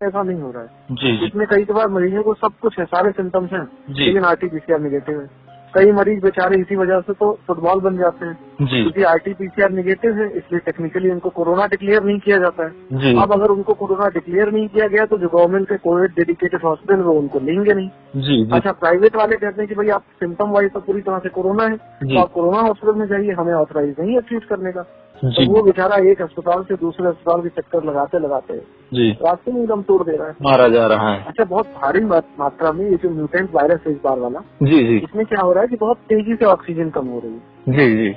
ऐसा नहीं हो रहा है। जी। इसमें कई बार मरीजों को सब कुछ है, सारे सिम्टम्स हैं, जी। लेकिन RT-PCR निगेटिव है। कई मरीज बेचारे इसी वजह से तो फुटबॉल बन जाते हैं, जी। क्योंकि RT-PCR निगेटिव है, इसलिए टेक्निकली उनको कोरोना डिक्लेयर नहीं किया जाता है। जी। अब अगर उनको कोरोना डिक्लेयर नहीं किया गया तो जो गवर्नमेंट के कोविड डेडिकेटेड हॉस्पिटल वो उनको लेंगे नहीं। जी। जी। अच्छा, प्राइवेट वाले कहते हैं कि भाई आप सिम्टम वाइज तो पूरी तरह से कोरोना है, जी। तो आप कोरोना हॉस्पिटल में जाइए, हमें ऑथराइज नहीं है ट्रीट करने का। जी। तो वो बेचारा एक अस्पताल से दूसरे अस्पताल के चक्कर लगाते लगाते जी। रास्ते में दम तोड़ दे रहा है, मारा जा रहा है। अच्छा, बहुत भारी मात्रा में ये जो म्यूटेंट वायरस है इस बार वाला, जी। जी। इसमें क्या हो रहा है कि बहुत तेजी से ऑक्सीजन कम हो रही है। जी। जी।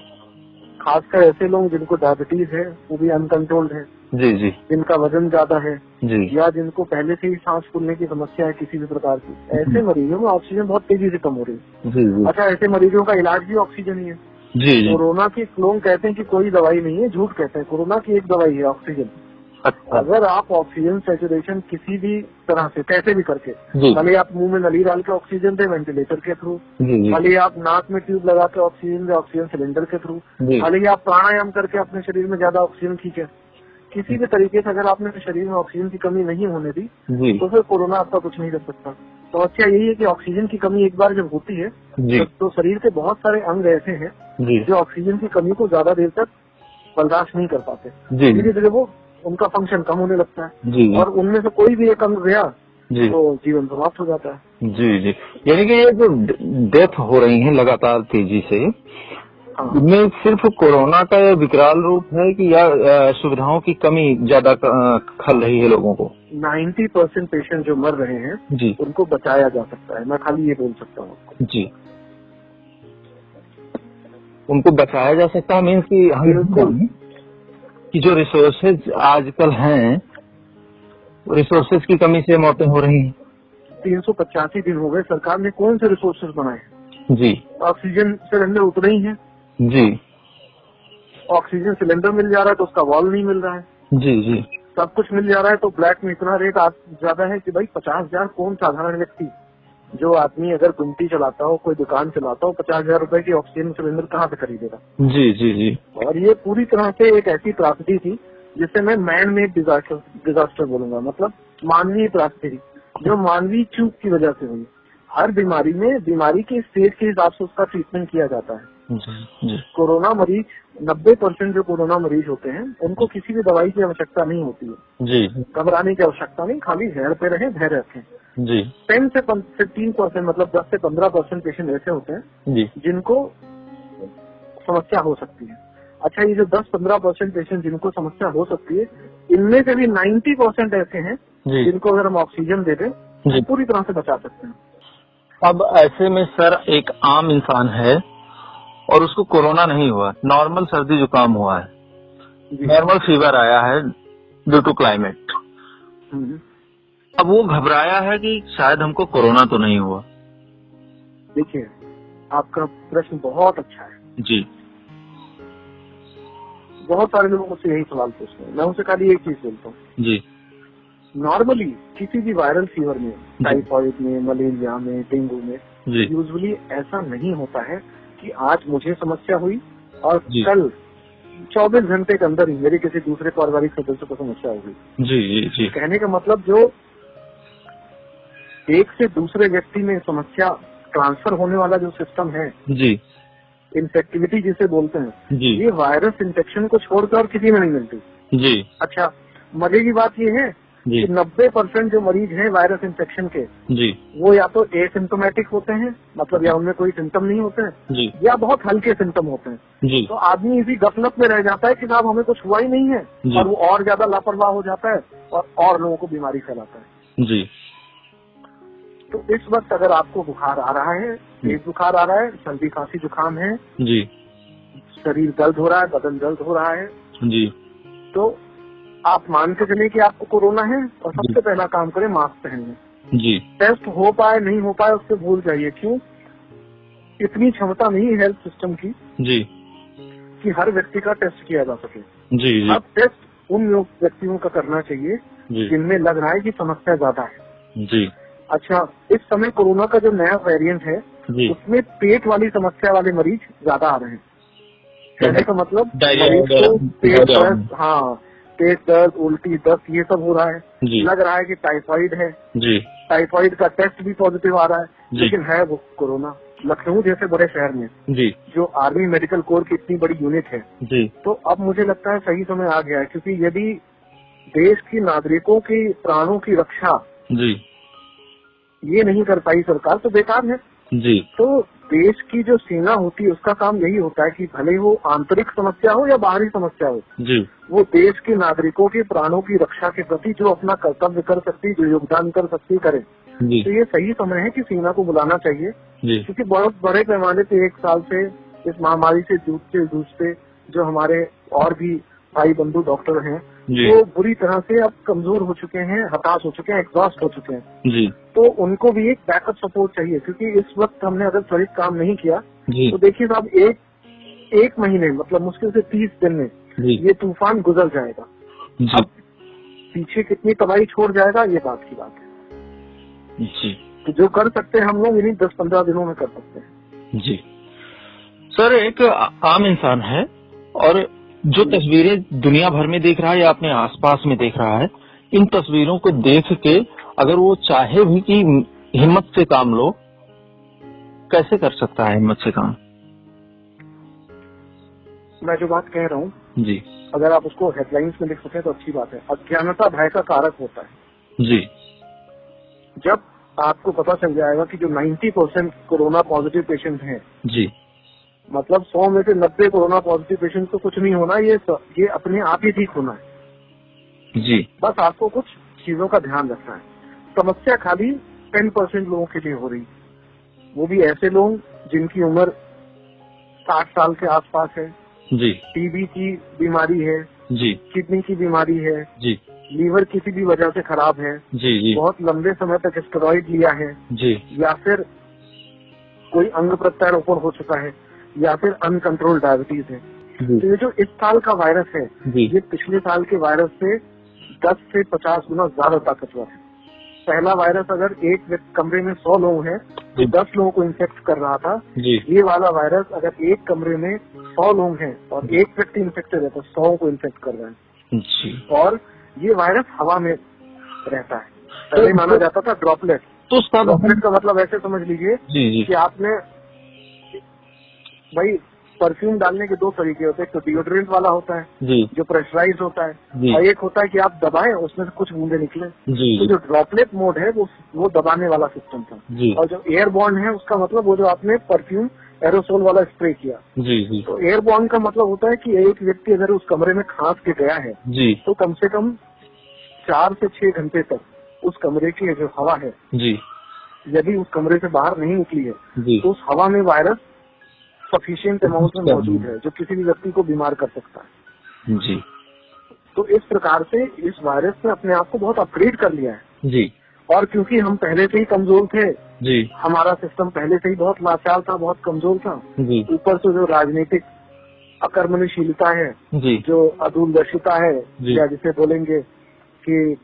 खासकर ऐसे लोग जिनको डायबिटीज है, वो भी अनकंट्रोल्ड है, जी। जी। जिनका वजन ज्यादा है, जी। या जिनको पहले से ही सांस फूलने की समस्या है किसी भी प्रकार की, ऐसे मरीजों में ऑक्सीजन बहुत तेजी से कम हो रही है। जी। जी। अच्छा, ऐसे मरीजों का इलाज भी ऑक्सीजन ही है। जी। जी। कोरोना की लोग कहते हैं कि कोई दवाई नहीं है, झूठ कहते हैं। कोरोना की एक दवाई है, ऑक्सीजन। अच्छा। अगर आप ऑक्सीजन सैचुरेशन किसी भी तरह से कैसे भी करके, जी। भले आप मुंह में नली डाल के ऑक्सीजन दे वेंटिलेटर के थ्रू, जी। जी। भले आप नाक में ट्यूब लगा के ऑक्सीजन दे ऑक्सीजन सिलेंडर के थ्रू, जी। भले आप प्राणायाम करके अपने शरीर में ज्यादा ऑक्सीजन खींचे, किसी भी तरीके से अगर आपने शरीर में ऑक्सीजन की कमी नहीं होने दी जी। तो फिर कोरोना आपका कुछ नहीं कर सकता। तो अच्छा यही है कि ऑक्सीजन की कमी एक बार जब होती है जी। तो शरीर के बहुत सारे अंग ऐसे हैं जी। जो ऑक्सीजन की कमी को ज्यादा देर तक बर्दाश्त नहीं कर पाते, जी। धीरे धीरे वो उनका फंक्शन कम होने लगता है, जी। और उनमें से कोई भी एक अंग गया जी। तो जीवन समाप्त हो जाता है। जी। जी। यानी कि ये जो डेथ हो रही है लगातार तेजी से, हाँ, इनमें सिर्फ कोरोना का ये विकराल रूप है कि या सुविधाओं की कमी ज्यादा खल रही है लोगों को? 90% पेशेंट जो मर रहे हैं जी। उनको बचाया जा सकता है, मैं खाली ये बोल सकता हूँ आपको। जी। उनको बचाया जा सकता है मीन्स कि बिल्कुल। कि जो रिसोर्सेज आजकल हैं, रिसोर्सेज की कमी से मौतें हो रही हैं। 385 दिन हो गए, सरकार ने कौन से रिसोर्सेज बनाए? जी। ऑक्सीजन सिलेंडर उतने ही हैं। जी। ऑक्सीजन सिलेंडर मिल जा रहा है तो उसका वॉल नहीं मिल रहा है। जी। जी। सब कुछ मिल जा रहा है तो ब्लैक में इतना रेट ज्यादा है कि भाई 50,000 कौन साधारण व्यक्ति, जो आदमी अगर गुमटी चलाता हो, कोई दुकान चलाता हो, 50,000 रुपए की ऑक्सीजन सिलेंडर कहाँ से खरीदेगा? जी। जी। जी। और ये पूरी तरह से एक ऐसी त्रासदी थी जिसे मैं मैन मेड डिजास्टर बोलूंगा, मतलब मानवीय त्रासदी, जो मानवीय चूक की वजह से हुई। हर बीमारी में बीमारी के स्टेज के हिसाब से उसका ट्रीटमेंट किया जाता है। जी। कोरोना मरीज 90% जो कोरोना मरीज होते हैं उनको किसी भी दवाई की आवश्यकता नहीं होती है। जी। घबराने की आवश्यकता नहीं, खाली धैर्य पे रहे, धैर्य रखें। जी। 10 से 15% मतलब 10 से 15% पेशेंट ऐसे होते हैं जी। जिनको समस्या हो सकती है। अच्छा, ये जो 10-15% पेशेंट जिनको समस्या हो सकती है, इनमें से भी 90% ऐसे हैं जिनको अगर हम ऑक्सीजन दे दें तो पूरी तरह से बचा सकते हैं। अब ऐसे में सर एक आम इंसान है और उसको कोरोना नहीं हुआ, नॉर्मल सर्दी जुकाम हुआ है, नॉर्मल फीवर आया है ड्यू टू क्लाइमेट, अब वो घबराया है कि शायद हमको कोरोना तो नहीं हुआ। देखिए, आपका प्रश्न बहुत अच्छा है जी। बहुत सारे लोग मुझसे यही सवाल पूछते हैं, मैं उनसे खाली एक चीज बोलता हूँ जी। नॉर्मली किसी भी वायरल फीवर में, टाइफाइड में, मलेरिया में, डेंगू में यूजुअली ऐसा नहीं होता है कि आज मुझे समस्या हुई और कल 24 घंटे के अंदर ही मेरे किसी दूसरे पारिवारिक सदस्य को समस्या होगी। जी। जी। जी। कहने का मतलब जो एक से दूसरे व्यक्ति में समस्या ट्रांसफर होने वाला जो सिस्टम है, जी, इन्फेक्टिविटी जिसे बोलते हैं, जी, ये वायरस इन्फेक्शन को छोड़कर और किसी में नहीं मिलती। जी। अच्छा, मजे की बात ये है कि 90% जो मरीज हैं वायरस इन्फेक्शन के, जी, वो या तो एसिम्टोमेटिक होते हैं, मतलब या उनमें कोई सिम्टम नहीं होते हैं, जी, या बहुत हल्के सिम्टम होते हैं। जी। तो आदमी इसी गफलत में रह जाता है कि साहब हमें कुछ हुआ ही नहीं है, और वो और ज्यादा लापरवाह हो जाता है और लोगों को बीमारी फैलाता है। जी। तो इस वक्त अगर आपको बुखार आ रहा है, तेज बुखार आ रहा है, सर्दी खांसी जुकाम है, जी, शरीर दर्द हो रहा है, बदन दर्द हो रहा है, जी, तो आप मान के चले कि आपको कोरोना है और सबसे पहला काम करें मास्क पहन लें। जी। टेस्ट हो पाए नहीं हो पाए उससे भूल जाइए, क्यों? इतनी क्षमता नहीं है हेल्थ सिस्टम की, जी, कि हर व्यक्ति का टेस्ट किया जा सके। जी, जी। अब टेस्ट उन व्यक्तियों का करना चाहिए जिनमें लग रहा है कि समस्या ज्यादा है। जी। अच्छा, इस समय कोरोना का जो नया वेरिएंट है, उसमें पेट वाली समस्या वाले मरीज ज्यादा आ रहे हैं। कहने का मतलब मरीज को पेट, हाँ, पेट दर्द, उल्टी, दस्त, ये सब हो रहा है। लग रहा है कि टाइफाइड है जी। टाइफाइड का टेस्ट भी पॉजिटिव आ रहा है, लेकिन है वो कोरोना। लखनऊ जैसे बड़े शहर में जी, जो आर्मी मेडिकल कोर की इतनी बड़ी यूनिट है जी, तो अब मुझे लगता है सही समय आ गया है, क्योंकि यदि देश की नागरिकों की प्राणों की रक्षा जी ये नहीं कर पाई सरकार, तो बेकार है जी। तो देश की जो सेना होती है उसका काम यही होता है कि भले वो आंतरिक समस्या हो या बाहरी समस्या हो जी, वो देश के नागरिकों के प्राणों की रक्षा के प्रति जो अपना कर्तव्य कर सकती, जो योगदान कर सकती, करे। तो ये सही समय है कि सेना को बुलाना चाहिए, क्योंकि बहुत बड़े पैमाने पे 1 साल से इस महामारी से जूझते जो हमारे और भी भाई बंधु डॉक्टर हैं वो बुरी तरह से अब कमजोर हो चुके हैं, हताश हो चुके हैं, एग्जॉस्ट हो चुके हैं जी। तो उनको भी एक बैकअप सपोर्ट चाहिए, क्योंकि इस वक्त हमने अगर त्वरित काम नहीं किया तो देखिए साहब एक महीने मतलब मुश्किल से 30 दिन में ये तूफान गुजर जाएगा। अब पीछे कितनी तबाही छोड़ जाएगा ये बात की बात है जी। तो जो कर सकते हैं हम लोग इन्हीं 10-15 दिनों में कर सकते हैं जी। सर, एक आम इंसान है और जो तस्वीरें दुनिया भर में देख रहा है या अपने आसपास में देख रहा है, इन तस्वीरों को देख के अगर वो चाहे भी कि हिम्मत से काम लो, कैसे कर सकता है हिम्मत से काम? मैं जो बात कह रहा हूँ जी, अगर आप उसको हेडलाइंस में लिख सके तो अच्छी बात है। अज्ञानता भय का कारक होता है जी। जब आपको पता चल जाएगा कि जो 90% कोरोना पॉजिटिव पेशेंट हैं जी, मतलब 100 में से 90 कोरोना पॉजिटिव पेशेंट को कुछ नहीं होना, ये अपने आप ही ठीक होना है जी। बस आपको कुछ चीजों का ध्यान रखना है। समस्या खाली 10% लोगों के लिए हो रही, वो भी ऐसे लोग जिनकी उम्र 60 साल के आसपास है जी, टीबी की बीमारी है जी, किडनी की बीमारी है जी, लीवर किसी भी वजह से खराब है जी जी, बहुत लंबे समय तक स्टेरॉइड लिया है जी, या फिर कोई अंग प्रत्यारोपण हो चुका है, या फिर अनकंट्रोल डायबिटीज है। तो ये जो इस साल का वायरस है ये पिछले साल के वायरस से 10 से 50 गुना ज्यादा ताकतवर है। पहला वायरस अगर एक कमरे में 100 लोग हैं तो 10 लोगों को इन्फेक्ट कर रहा था। ये वाला वायरस अगर एक कमरे में 100 लोग हैं और एक व्यक्ति इन्फेक्टेड है तो 100 को इन्फेक्ट कर रहा है। और ये वायरस हवा में रहता है। पहले माना जाता था ड्रॉपलेट, तो ड्रॉपलेट का मतलब ऐसे समझ लीजिए कि आपने भाई परफ्यूम डालने के 2 तरीके होते हैं, एक तो डिओड्रेंट वाला होता है जो प्रेशराइज होता है और एक होता है कि आप दबाएं उसमें से कुछ बूंदे निकले। तो जो ड्रॉपलेट मोड है वो दबाने वाला सिस्टम था, और जो एयरबॉर्न है उसका मतलब वो जो आपने परफ्यूम एरोसोल वाला स्प्रे किया। तो एयरबॉर्न का मतलब होता है कि एक व्यक्ति अगर उस कमरे में खांस के गया है तो कम से कम 4 से 6 घंटे तक उस कमरे की जो हवा है यदि उस कमरे से बाहर नहीं निकली है तो उस हवा में वायरस सफिशिएंट अमाउंट में मौजूद है जो किसी भी व्यक्ति को बीमार कर सकता है जी। तो इस प्रकार से इस वायरस ने अपने आप को बहुत अपग्रेड कर लिया है जी। और क्योंकि हम पहले से ही कमजोर थे जी, हमारा सिस्टम पहले से ही बहुत लाचार था, बहुत कमजोर था, ऊपर से जो राजनीतिक अकर्मण्यशीलता है जी, जो अदूरदर्शिता है या जिसे बोलेंगे कि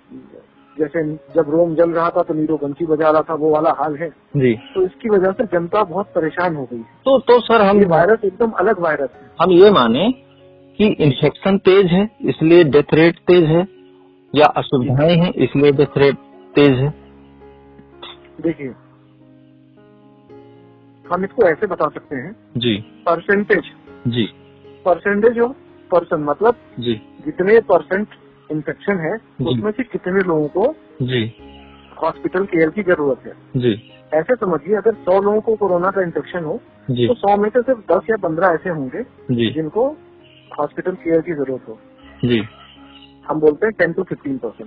जैसे जब रोम जल रहा था तो नीरो बंसी बजा रहा था, वो वाला हाल है जी। तो इसकी वजह से जनता बहुत परेशान हो गई। तो सर हम ये वायरस एकदम अलग वायरस है। हम ये माने कि इन्फेक्शन तेज है इसलिए डेथ रेट तेज है, या असुविधाएं हैं इसलिए डेथ रेट तेज है? देखिए हम इसको ऐसे बता सकते हैं जी, परसेंटेज जी, परसेंटेज ऑफ पर्सन मतलब जी जितने परसेंट इन्फेक्शन है उसमें से कितने लोगों को जी हॉस्पिटल केयर की जरूरत है जी। ऐसे समझिए अगर 100 लोगों को कोरोना का इन्फेक्शन हो तो 100 में से सिर्फ 10 या 15 ऐसे होंगे जिनको हॉस्पिटल केयर की जरूरत हो जी। हम बोलते हैं 10 to 15%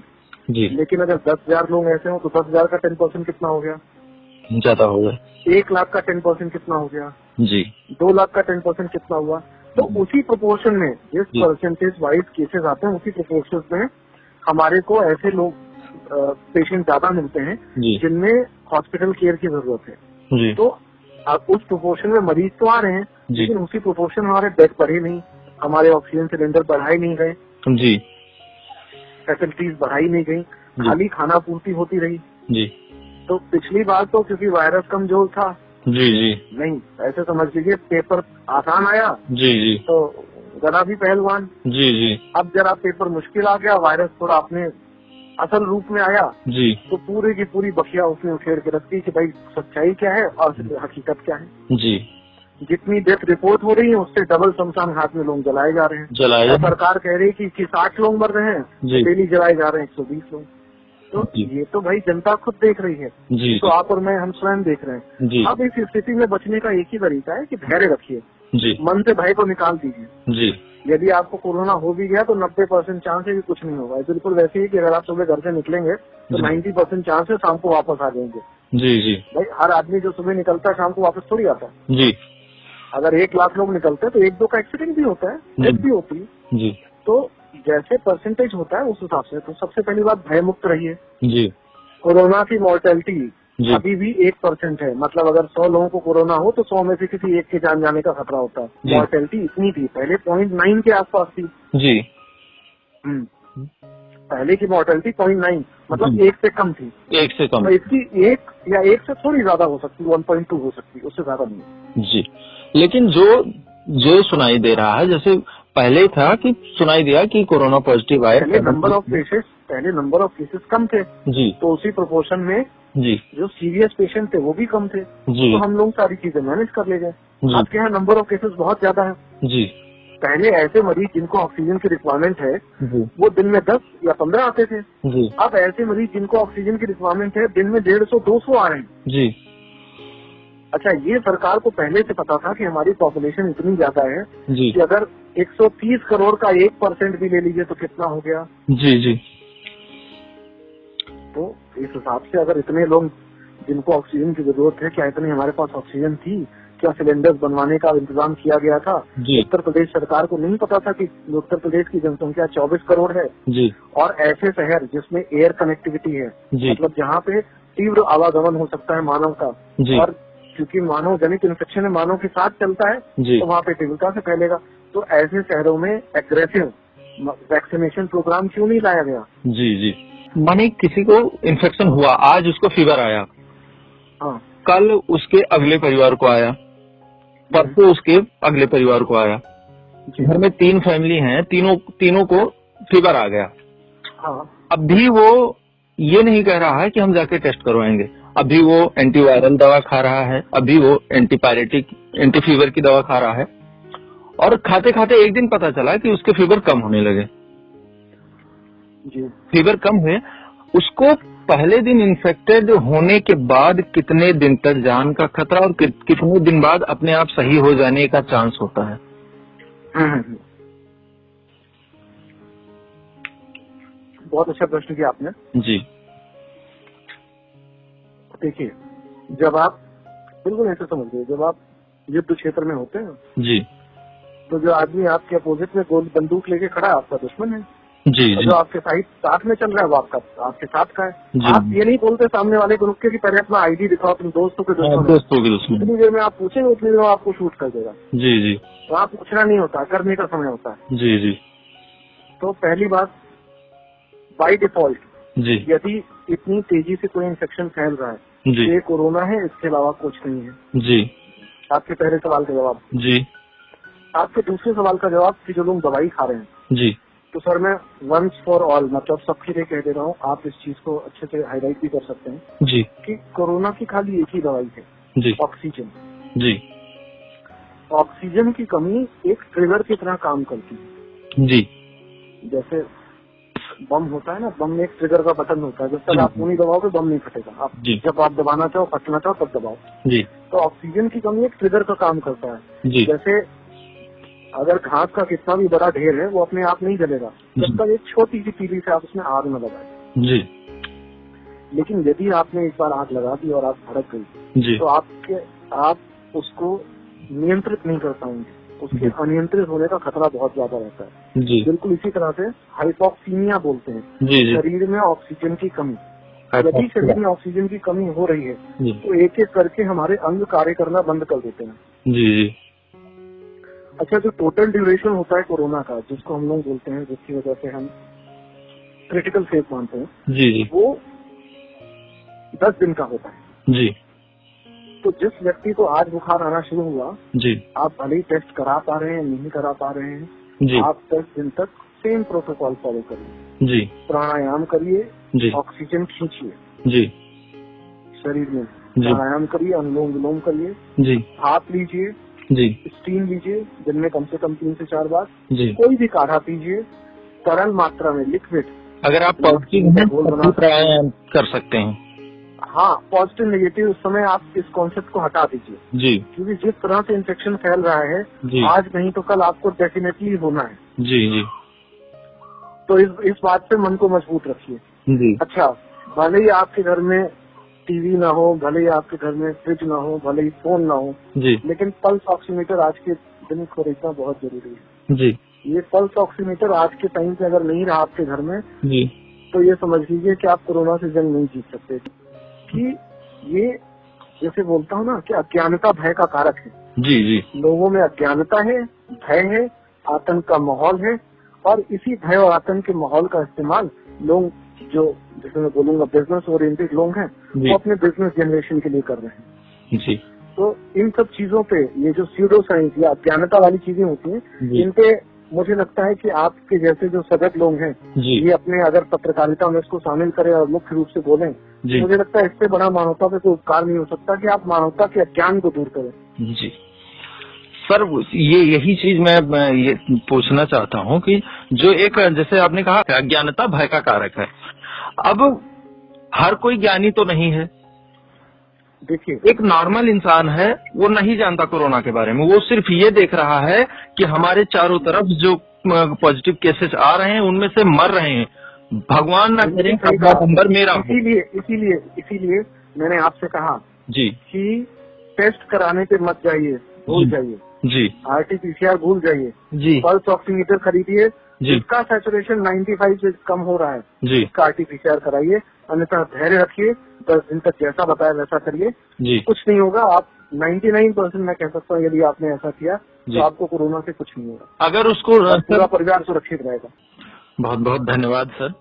जी। लेकिन अगर 10,000 लोग ऐसे हो तो 10,000 का 10% कितना हो गया? ज्यादा हो गया। 1 लाख का 10% कितना हो गया जी। 2 लाख का 10% कितना हुआ? तो उसी प्रोपोर्शन में जिस परसेंटेज वाइज केसेस आते हैं उसी प्रोपोर्शन में हमारे को ऐसे लोग पेशेंट ज्यादा मिलते हैं जिनमें हॉस्पिटल केयर की जरूरत है जी। तो उस प्रोपोर्शन में मरीज तो आ रहे हैं लेकिन उसी प्रोपोर्शन हमारे बेड बढ़े नहीं, हमारे ऑक्सीजन सिलेंडर बढ़ाई नहीं गए जी, फैसिलिटीज बढ़ाई नहीं गई, खाली खाना पूर्ति होती रही जी। तो पिछली बार तो क्योंकि वायरस कमजोर था जी जी नहीं, ऐसे समझ लीजिए पेपर आसान आया जी जी तो जरा भी पहलवान। जी जी। अब जरा पेपर मुश्किल आ गया, वायरस थोड़ा अपने असल रूप में आया जी, तो पूरी की पूरी बखिया उसने उखेड़ के रखती कि भाई सच्चाई क्या है और हकीकत क्या है। जी। जितनी डेथ रिपोर्ट हो रही है उससे डबल शमशान घाट में लोग जलाए जा रहे हैं। सरकार कह रही है कि 60 लोग मर रहे हैं, डेली जलाए जा रहे हैं 120 लोग। तो ये तो भाई जनता खुद देख रही है, तो आप और मैं हम स्वयं देख रहे हैं। अब इस स्थिति में बचने का एक ही तरीका है कि धैर्य रखिए, मन से भय को निकाल दीजिए। यदि आपको कोरोना हो भी गया तो 90% चांस है कि कुछ नहीं होगा। बिल्कुल वैसे ही कि अगर आप सुबह घर से निकलेंगे तो 90% चांस है शाम को वापस आ जाएंगे। जी जी। भाई हर आदमी जो सुबह निकलता है शाम को वापस थोड़ी आता है। जी। अगर 1 लाख लोग निकलते हैं तो 1-2 का एक्सीडेंट भी होता है, डेथ भी होती है। जी। तो जैसे परसेंटेज होता है उस हिसाब से। तो सबसे पहली बात भय मुक्त रहिए। जी। कोरोना की मॉर्टेलिटी अभी भी 1% है। मतलब अगर 100 लोगों को कोरोना हो तो 100 में से किसी एक के जान जाने का खतरा होता है। मॉर्टेलिटी इतनी थी, पहले 0.9 के आसपास थी। जी। पहले की मॉर्टेलिटी 0.9 मतलब 1 से कम थी। 1 से कम। तो इसकी 1 या 1 से थोड़ी ज्यादा हो सकती, 1.2 हो सकती, उससे ज्यादा नहीं। जी। लेकिन जो सुनाई दे रहा है, जैसे पहले था कि सुनाई दिया कि कोरोना पॉजिटिव आए, पहले नंबर ऑफ केसेस कम थे। जी। तो उसी प्रोपोर्शन में जी जो सीरियस पेशेंट थे वो भी कम थे। जी। तो हम लोग सारी चीजें मैनेज कर ले गए। आपके यहाँ नंबर ऑफ केसेस बहुत ज्यादा है। जी। पहले ऐसे मरीज जिनको ऑक्सीजन की रिक्वायरमेंट है वो दिन में 10 या 15 आते थे। जी। अब ऐसे मरीज जिनको ऑक्सीजन की रिक्वायरमेंट है दिन में 150-200 आ रहे हैं। जी। अच्छा, ये सरकार को पहले से पता था कि हमारी पॉपुलेशन इतनी ज्यादा है जी कि अगर 130 करोड़ का 1% भी ले लीजिए तो कितना हो गया। जी जी। तो इस हिसाब से अगर इतने लोग जिनको ऑक्सीजन की जरूरत है, क्या इतनी हमारे पास ऑक्सीजन थी? क्या सिलेंडर्स बनवाने का इंतजाम किया गया था? उत्तर प्रदेश सरकार को नहीं पता था कि उत्तर प्रदेश की जनसंख्या 24 करोड़ है जी। और ऐसे शहर जिसमें एयर कनेक्टिविटी है, मतलब जहाँ पे तीव्र आवागमन हो सकता है मानव का, और क्योंकि मानव जनित इन्फेक्शन मानव के साथ चलता है तो वहाँ पे तीव्रता से फैलेगा। तो ऐसे शहरों में एग्रेसिव वैक्सीनेशन प्रोग्राम क्यों नहीं लाया गया? जी जी। माने किसी को इन्फेक्शन हुआ, आज उसको फीवर आया, हाँ, कल उसके अगले परिवार को आया, परसों उसके अगले परिवार को आया। घर में 3 फैमिली हैं, तीनों को फीवर आ गया। हाँ। अब भी वो ये नहीं कह रहा है कि हम जाके टेस्ट करवाएंगे। अभी वो एंटीवायरल दवा खा रहा है, अभी वो एंटीपायरेटिक एंटी फीवर की दवा खा रहा है, और खाते खाते एक दिन पता चला कि उसके फीवर कम होने लगे। जी। फीवर कम हुए, उसको पहले दिन इन्फेक्टेड होने के बाद कितने दिन तक जान का खतरा और कितने दिन बाद अपने आप सही हो जाने का चांस होता है? बहुत अच्छा प्रश्न किया आपने। जी। देखिए, जब आप बिल्कुल ऐसे समझिए, जब आप युद्ध क्षेत्र में होते हैं जी, तो जो आदमी आपके अपोजिट में गोली बंदूक लेके खड़ा है आपका दुश्मन है जी। और जो आपके साथ में चल रहा है वो आपके साथ का है। आप ये नहीं बोलते सामने वाले को रुक के कि पहले अपना आईडी दिखाओ, अपने दोस्तों के दुश्मन। इतनी देर में आप पूछेंगे उतनी देर में आपको शूट कर देगा। जी जी। तो आप पूछना नहीं होता, करने का समय होता है। जी जी। तो पहली बात, बाई डिफॉल्ट जी, यदि इतनी तेजी से कोई इन्फेक्शन फैल रहा है जी, ये कोरोना है, इसके अलावा कुछ नहीं है जी। आपके पहले सवाल का जवाब जी। आपके दूसरे सवाल का जवाब कि जो लोग दवाई खा रहे हैं जी, तो सर मैं वंस फॉर ऑल, मतलब सबके लिए कह दे रहा हूँ, आप इस चीज को अच्छे से हाईलाइट भी कर सकते हैं जी कि कोरोना की खाली एक ही दवाई है जी, ऑक्सीजन जी। ऑक्सीजन की कमी एक ट्रिगर की तरह काम करती है जी। जैसे बम होता है ना, बम में एक ट्रिगर का बटन होता है, जब तक आप नहीं दबाओगे बम नहीं फटेगा। आप जब आप दबाना चाहो, फटना चाहो तब दबाओ जी। तो ऑक्सीजन की कमी एक ट्रिगर का काम करता है जी। जैसे अगर घास का कितना भी बड़ा ढेर है वो अपने आप नहीं जलेगा जब तक एक छोटी सी तीली से आप उसमें आग न लगाए जी। लेकिन यदि आपने एक बार आग लगा दी और आग भड़क गई तो आप उसको नियंत्रित नहीं कर पाएंगे, उसके अनियंत्रित होने का खतरा बहुत ज्यादा रहता है जी। बिल्कुल इसी तरह से हाइपोक्सीमिया बोलते हैं जी। शरीर में ऑक्सीजन की कमी, यदि शरीर में ऑक्सीजन की कमी हो रही है तो एक एक करके हमारे अंग कार्य करना बंद कर देते हैं जी। अच्छा, जो टोटल ड्यूरेशन होता है कोरोना का, जिसको हम लोग बोलते हैं, जिसकी वजह से हम क्रिटिकल फेज मानते हैं जी, वो 10 दिन का होता है जी। तो जिस व्यक्ति को आज बुखार आना शुरू हुआ जी, आप भले ही टेस्ट करा पा रहे हैं नहीं करा पा रहे हैं, जी। आप 10 दिन तक सेम प्रोटोकॉल फॉलो करिए जी। प्राणायाम करिए जी। ऑक्सीजन खींचिए जी। शरीर में जी। प्राणायाम करिए अनुलोम विलोम करिए जी। भाप लीजिए जी। स्टीम लीजिए दिन में कम से कम 3 से 4 बार जी। कोई भी काढ़ा पीजिए तरल मात्रा में लिक्विड अगर आप पॉजिटिव हैं तो प्राणायाम कर सकते हैं। हाँ पॉजिटिव नेगेटिव उस समय आप इस कॉन्सेप्ट को हटा दीजिए जी। क्योंकि जिस तरह से इन्फेक्शन फैल रहा है जी। आज नहीं तो कल आपको डेफिनेटली होना है। जी। जी। तो इस बात पे मन को मजबूत रखिए। जी। अच्छा भले ही आपके घर में टीवी ना हो भले ही आपके घर में फ्रिज ना हो भले ही फोन ना हो जी। लेकिन पल्स ऑक्सीमीटर आज के दिन खरीदना बहुत जरूरी है। जी। ये पल्स ऑक्सीमीटर आज के टाइम पे अगर नहीं रहा आपके घर में जी। तो ये समझ लीजिए कि आप कोरोना से जंग नहीं जीत सकते कि ये जैसे बोलता हूँ ना कि अज्ञानता भय का कारक है। जी। जी। लोगों में अज्ञानता है भय है आतंक का माहौल है और इसी भय और आतंक के माहौल का इस्तेमाल लोग जो जैसे मैं बोलूंगा बिजनेस ओरिएंटेड लोग हैं वो अपने बिजनेस जनरेशन के लिए कर रहे हैं। जी। तो इन सब चीजों पे ये जो स्यूडो साइंस या अज्ञानता वाली चीजें होती हैं इन पे मुझे लगता है कि आपके जैसे जो सजग लोग हैं ये अपने अगर पत्रकारिता में इसको शामिल करें और मुख्य रूप से बोलें मुझे लगता है इससे बड़ा मानवता पे कोई उपकार नहीं हो सकता कि आप मानवता के अज्ञान को दूर करें। जी सर यही चीज मैं ये पूछना चाहता हूँ कि जो एक जैसे आपने कहा अज्ञानता भय का कारक है। अब हर कोई ज्ञानी तो नहीं है। देखिए एक नॉर्मल इंसान है वो नहीं जानता कोरोना के बारे में वो सिर्फ ये देख रहा है कि हमारे चारों तरफ जो पॉजिटिव केसेस आ रहे हैं उनमें से मर रहे हैं भगवान ना करे नंबर मेरा। इसीलिए मैंने आपसे कहा जी कि टेस्ट कराने पे मत जाइए भूल जाइए जी RT-PCR भूल जाइए जी पल्स ऑक्सीमीटर खरीदिए जिसका सैचुरेशन 95 से कम हो रहा है जी इसका RT-PCR कराइए अन्यथा धैर्य रखिए 10 दिन तक जैसा बताया वैसा करिए जी कुछ नहीं होगा। आप 99% मैं कह सकता हूँ यदि आपने ऐसा किया तो आपको कोरोना से कुछ नहीं होगा अगर उसको पूरा परिवार सुरक्षित रहेगा। बहुत बहुत धन्यवाद सर।